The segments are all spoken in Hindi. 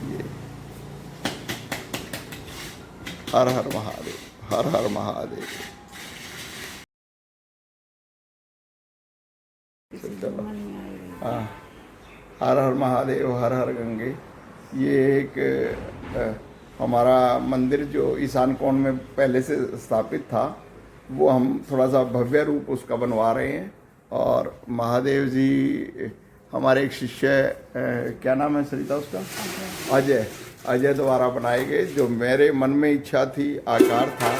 ये हर हर महादेव, हर हर महादेव। चलो, हाँ, हर हर महादेव, हर हर गंगे। ये एक हमारा मंदिर जो ईशान कोण में पहले से स्थापित था, वो हम थोड़ा सा भव्य रूप उसका बनवा रहे हैं। और महादेव जी हमारे एक शिष्य, क्या नाम है सरिता उसका, अजय, अजय द्वारा बनाए गए। जो मेरे मन में इच्छा थी, आकार था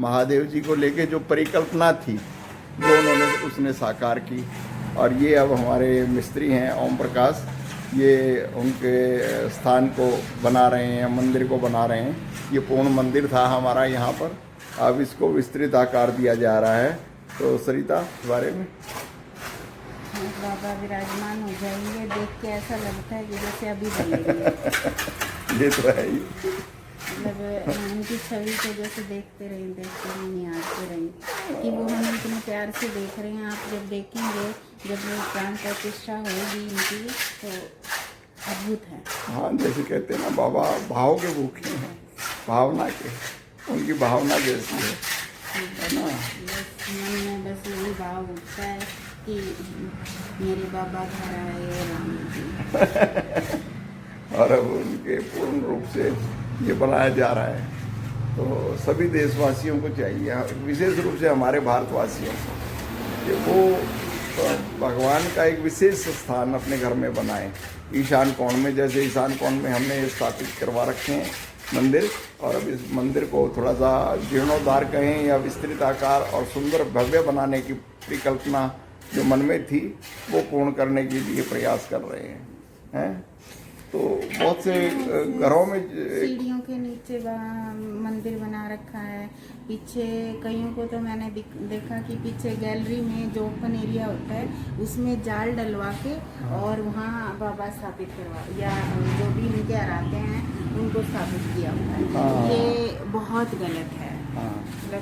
महादेव जी को लेके, जो परिकल्पना थी वो उन्होंने उसने साकार की। और ये अब हमारे मिस्त्री हैं ओम प्रकाश, ये उनके स्थान को बना रहे हैं, मंदिर को बना रहे हैं। ये पूर्ण मंदिर था हमारा यहाँ पर, अब इसको विस्तृत आकार दिया जा रहा है। तो सरिता इस बारे में। बाबा विराजमान हो जाएंगे, देख के ऐसा लगता है कि जैसे अभी बनेंगे। ये तो है ही, मतलब उनकी छवि को जैसे देखते रहें यादते रहें कि वो हम इतने प्यार से देख रहे हैं। आप जब देखेंगे, जब वो प्राण प्रतिष्ठा होगी इनकी, तो अद्भुत है। हाँ, जैसे कहते हैं ना, बाबा भाव के भूखे हैं, भावना के, उनकी भावना जैसी है ना। बस मन में बस यही भाव उठता है कि मेरे बाबा घर आए राम जी। और अब उनके पूर्ण रूप से ये बनाया जा रहा है। तो सभी देशवासियों को चाहिए, विशेष रूप से हमारे भारतवासियों को, कि वो भगवान का एक विशेष स्थान अपने घर में बनाएं। ईशान कोण में, जैसे ईशान कोण में हमने स्थापित करवा रखे हैं मंदिर, और अब इस मंदिर को थोड़ा सा जीर्णोद्धार कहें या विस्तृत आकार और सुंदर भव्य बनाने की परिकल्पना जो मन में थी, वो पूर्ण करने के लिए प्रयास कर रहे हैं। तो बहुत से घरों में सीढ़ियों के नीचे मंदिर बना रखा है। पीछे कईयों को तो मैंने देखा कि पीछे गैलरी में जो ओपन एरिया होता है, उसमें जाल डलवा के और वहाँ बाबा स्थापित करवा, या जो भी उनके आराध्य हैं उनको स्थापित किया हुआ है। हाँ। ये बहुत गलत है। हाँ,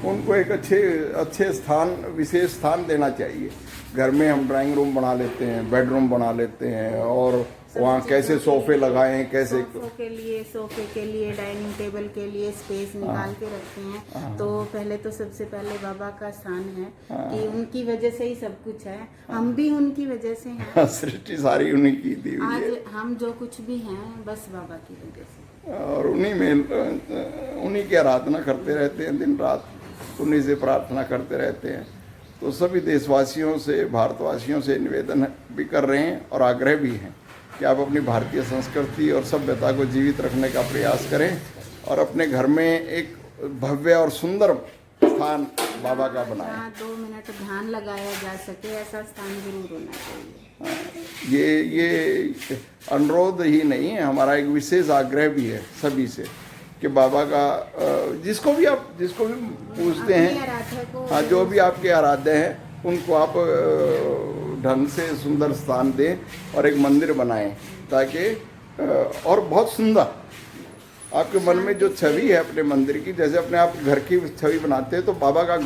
उनको एक अच्छे स्थान, विशेष स्थान देना चाहिए। घर में हम ड्राइंग रूम बना लेते हैं, बेडरूम बना लेते हैं, और वहाँ कैसे सोफे लगाएं, कैसे सोफे के लिए डाइनिंग टेबल के लिए स्पेस निकाल के रखते हैं। तो पहले तो सबसे पहले बाबा का स्थान है कि उनकी वजह से ही सब कुछ है, हम भी उनकी वजह से हैं। सृष्टि सारी उन्हीं की दी हुई है। आज हम जो कुछ भी हैं बस बाबा की वजह से, और उन्हीं में उन्हीं की आराधना करते रहते हैं, दिन रात उन्हीं से प्रार्थना करते रहते हैं। तो सभी देशवासियों से, भारतवासियों से निवेदन भी कर रहे हैं और आग्रह भी हैं कि आप अपनी भारतीय संस्कृति और सभ्यता को जीवित रखने का प्रयास करें और अपने घर में एक भव्य और सुंदर स्थान बाबा का बनाएं। 2 मिनट ध्यान लगाया जा सके ऐसा स्थान जरूर होना चाहिए। ये अनुरोध ही नहीं है, हमारा एक विशेष आग्रह भी है सभी से कि बाबा का जिसको भी पूछते हैं, हाँ, जो भी आपके आराध्य हैं उनको आप ढंग से सुंदर स्थान दें और एक मंदिर बनाएं, ताकि और बहुत सुंदर आपके मन में जो छवि है अपने मंदिर की, जैसे अपने आप घर की छवि बनाते हैं, तो बाबा का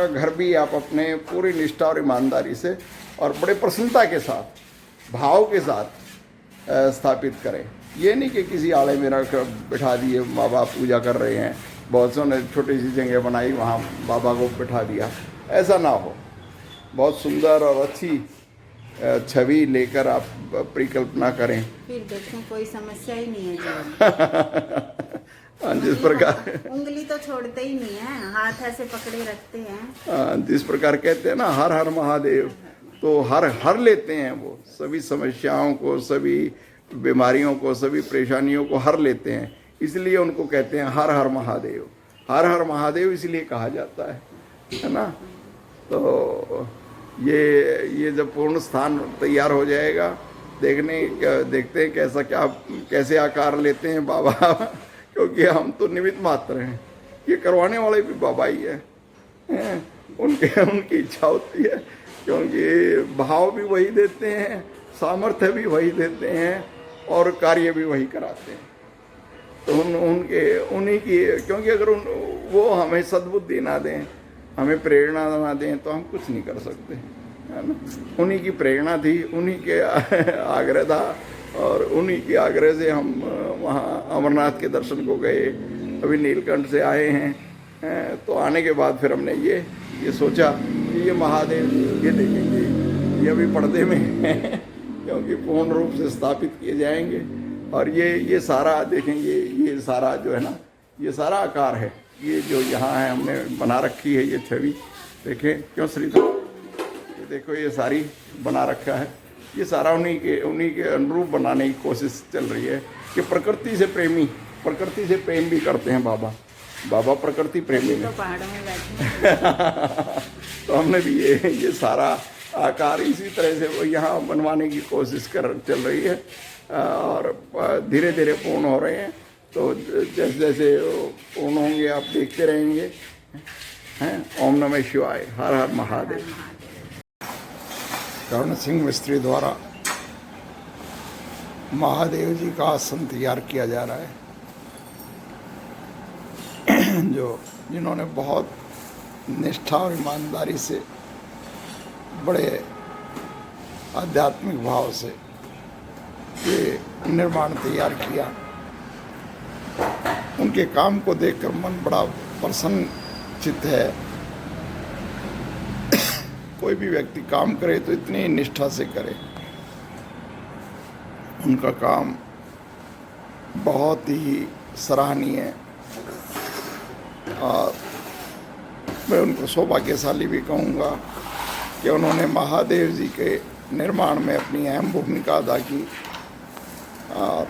घर भी आप अपने पूरी निष्ठा और ईमानदारी से और बड़े प्रसन्नता के साथ, भाव के साथ स्थापित करें। ये नहीं कि किसी आड़े में रख बिठा दिए, बाबा पूजा कर रहे हैं, बहुत सौ ने छोटी सी जगह बनाई, वहाँ बाबा को बिठा दिया, ऐसा ना हो। बहुत सुंदर और अच्छी छवि लेकर आप परिकल्पना करें। फिर देखें कोई समस्या ही नहीं है। जिस प्रकार उंगली तो छोड़ते ही नहीं है, हाथ ऐसे पकड़े रखते हैं। जिस प्रकार कहते हैं ना, हर हर महादेव, तो हर लेते हैं वो सभी समस्याओं को, सभी बीमारियों को, सभी परेशानियों को हर लेते हैं। इसलिए उनको कहते हैं हर हर महादेव। हर हर महादेव इसलिए कहा जाता है ना। तो ये जब पूर्ण स्थान तैयार हो जाएगा, देखते हैं कैसे आकार लेते हैं बाबा क्योंकि हम तो निमित्त मात्र हैं, ये करवाने वाले भी बाबा ही हैं। उनकी इच्छा होती है, क्योंकि भाव भी वही देते हैं, सामर्थ्य भी वही देते हैं और कार्य भी वही कराते हैं। तो उन्हीं की, क्योंकि अगर वो हमें सद्बुद्धि ना दें, हमें प्रेरणा ना दें, तो हम कुछ नहीं कर सकते, है ना। उन्हीं की प्रेरणा थी, उन्हीं के आग्रह था और उन्हीं के आग्रह से हम वहाँ अमरनाथ के दर्शन को गए। अभी नीलकंठ से आए हैं। तो आने के बाद फिर हमने ये सोचा कि ये महादेव ये देखेंगे, ये अभी पर्दे में हैं क्योंकि पूर्ण रूप से स्थापित किए जाएंगे। और ये सारा देखेंगे, ये सारा जो है ना, ये सारा आकार है, ये जो यहाँ है हमने बना रखी है, ये छवि देखें क्यों श्रीधर, ये देखो ये सारी बना रखा है। ये सारा उन्हीं के अनुरूप बनाने की कोशिश चल रही है कि प्रकृति से प्रेम भी करते हैं बाबा प्रकृति प्रेमी तो पहाड़ों में बैठे तो हमने भी ये सारा आकार इसी तरह से यहाँ बनवाने की कोशिश चल रही है और धीरे धीरे पूर्ण हो रहे हैं। तो जैसे जैसे पूर्ण होंगे आप देखते रहेंगे। हैं, ओम नमः शिवाय, हर हर महादेव। कर्ण सिंह मिस्त्री द्वारा महादेव जी का आसन तैयार किया जा रहा है, जिन्होंने बहुत निष्ठा और ईमानदारी से बड़े आध्यात्मिक भाव से ये निर्माण तैयार किया। उनके काम को देखकर मन बड़ा प्रसन्न चित्त है। कोई भी व्यक्ति काम करे तो इतनी निष्ठा से करे। उनका काम बहुत ही सराहनीय है और मैं उनको सौभाग्यशाली भी कहूँगा कि उन्होंने महादेव जी के निर्माण में अपनी अहम भूमिका अदा की। और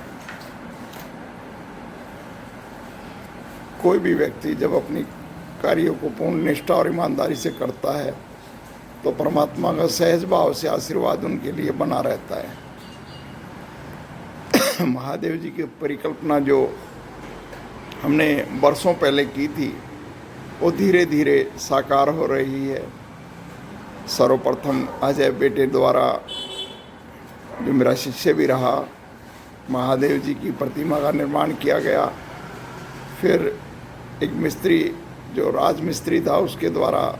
कोई भी व्यक्ति जब अपनी कार्यों को पूर्ण निष्ठा और ईमानदारी से करता है तो परमात्मा का सहज भाव से आशीर्वाद उनके लिए बना रहता है। महादेव जी की परिकल्पना जो हमने वर्षों पहले की थी वो धीरे धीरे साकार हो रही है। सर्वप्रथम अजय बेटे द्वारा, जो मेरा शिष्य भी रहा, महादेव जी की प्रतिमा का निर्माण किया गया। फिर एक मिस्त्री जो राज मिस्त्री था उसके द्वारा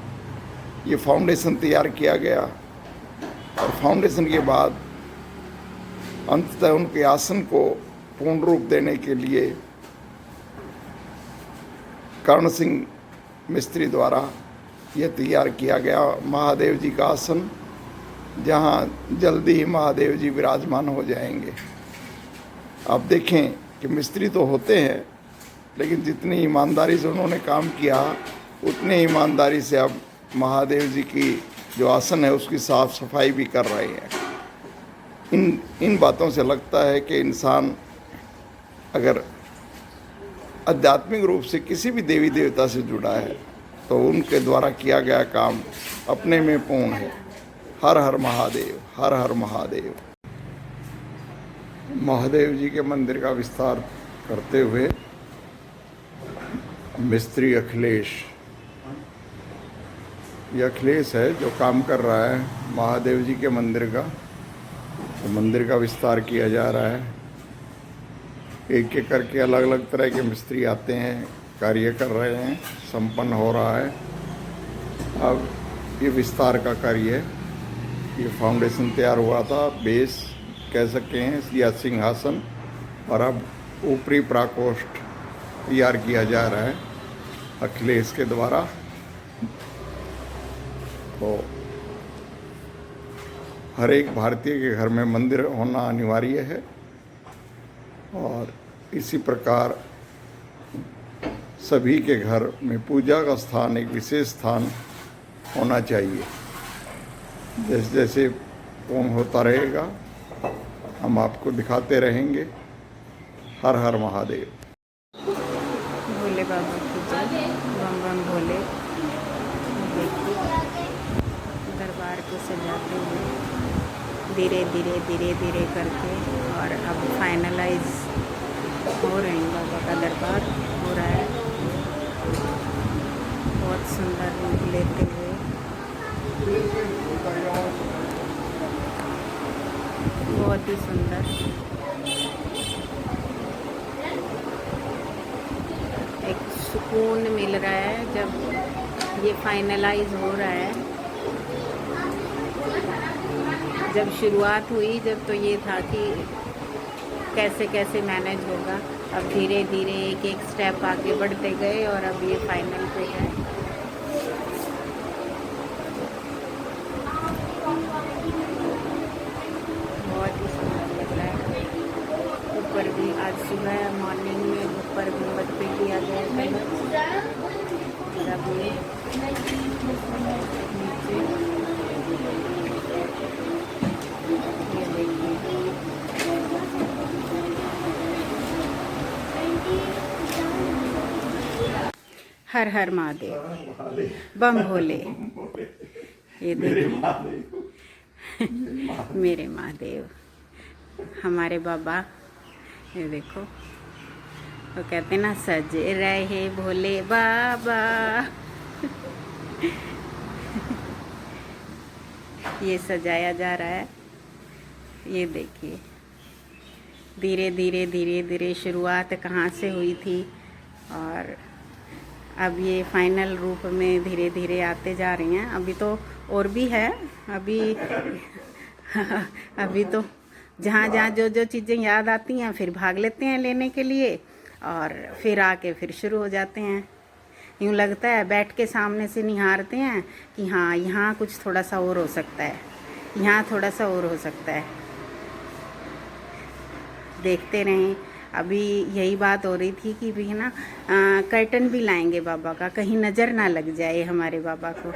ये फाउंडेशन तैयार किया गया और फाउंडेशन के बाद अंततः उनके आसन को पूर्ण रूप देने के लिए कर्ण सिंह मिस्त्री द्वारा यह तैयार किया गया महादेव जी का आसन, जहाँ जल्दी ही महादेव जी विराजमान हो जाएंगे। आप देखें कि मिस्त्री तो होते हैं लेकिन जितनी ईमानदारी से उन्होंने काम किया उतनी ईमानदारी से अब महादेव जी की जो आसन है उसकी साफ सफाई भी कर रहे हैं। इन बातों से लगता है कि इंसान अगर आध्यात्मिक रूप से किसी भी देवी देवता से जुड़ा है तो उनके द्वारा किया गया काम अपने में पूर्ण है। हर हर महादेव, हर हर महादेव। महादेव जी के मंदिर का विस्तार करते हुए मिस्त्री अखिलेश, ये अखिलेश है जो काम कर रहा है महादेव जी के मंदिर का। तो मंदिर का विस्तार किया जा रहा है। एक एक करके अलग अलग तरह के मिस्त्री आते हैं, कार्य कर रहे हैं, संपन्न हो रहा है। अब ये विस्तार का कार्य है। ये फाउंडेशन तैयार हुआ था, बेस कह सकते हैं या सिंहासन, और अब ऊपरी प्राकोष्ठ तैयार किया जा रहा है अखिलेश के द्वारा। तो हर एक भारतीय के घर में मंदिर होना अनिवार्य है और इसी प्रकार सभी के घर में पूजा का स्थान, एक विशेष स्थान होना चाहिए। जैसे जैसे पूर्ण होता रहेगा हम आपको दिखाते रहेंगे। हर हर महादेव। भोले बाबा की जय, बम बम भोले। देखिए दरबार को सजाते हुए धीरे धीरे धीरे धीरे करके, और अब फाइनलाइज हो रहे हैं। बाबा का दरबार हो रहा है, बहुत सुंदर रूप लेते हुए। बहुत ही सुंदर, एक सुकून मिल रहा है जब ये फाइनलाइज हो रहा है। जब शुरुआत हुई जब तो ये था कि कैसे कैसे मैनेज होगा। अब धीरे धीरे एक एक स्टेप आगे बढ़ते गए और अब ये फाइनल पे है। बहुत ही सुंदर लग रहा है। ऊपर भी आज सुबह मॉर्निंग में ऊपर गुंबद पे किया गया कलर। अब ये नीचे ये देखिए। हर हर महादेव, बम भोले। ये देखिए मेरे महादेव, हमारे बाबा। ये देखो, वो कहते ना, सजे रहे भोले बाबा। ये सजाया जा रहा है। ये देखिए, धीरे धीरे धीरे धीरे शुरुआत कहाँ से हुई थी और अब ये फाइनल रूप में धीरे धीरे आते जा रही हैं। अभी तो और भी है, अभी तो जहाँ जहाँ जो जो चीज़ें याद आती हैं फिर भाग लेते हैं लेने के लिए और फिर आके फिर शुरू हो जाते हैं। यूँ लगता है बैठ के सामने से निहारते हैं कि हाँ, यहाँ कुछ थोड़ा सा और हो सकता है, यहाँ थोड़ा सा और हो सकता है। देखते रहें। अभी यही बात हो रही थी कि भी है ना, कर्टन भी लाएंगे बाबा का, कहीं नज़र ना लग जाए हमारे बाबा को।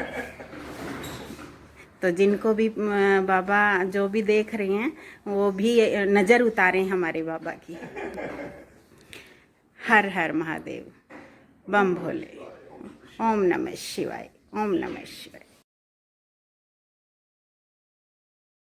तो जिनको भी बाबा जो भी देख रहे हैं वो भी नज़र उतारें हमारे बाबा की। हर हर महादेव, बम भोले। ओम नमः शिवाय, ओम नमः शिवाय।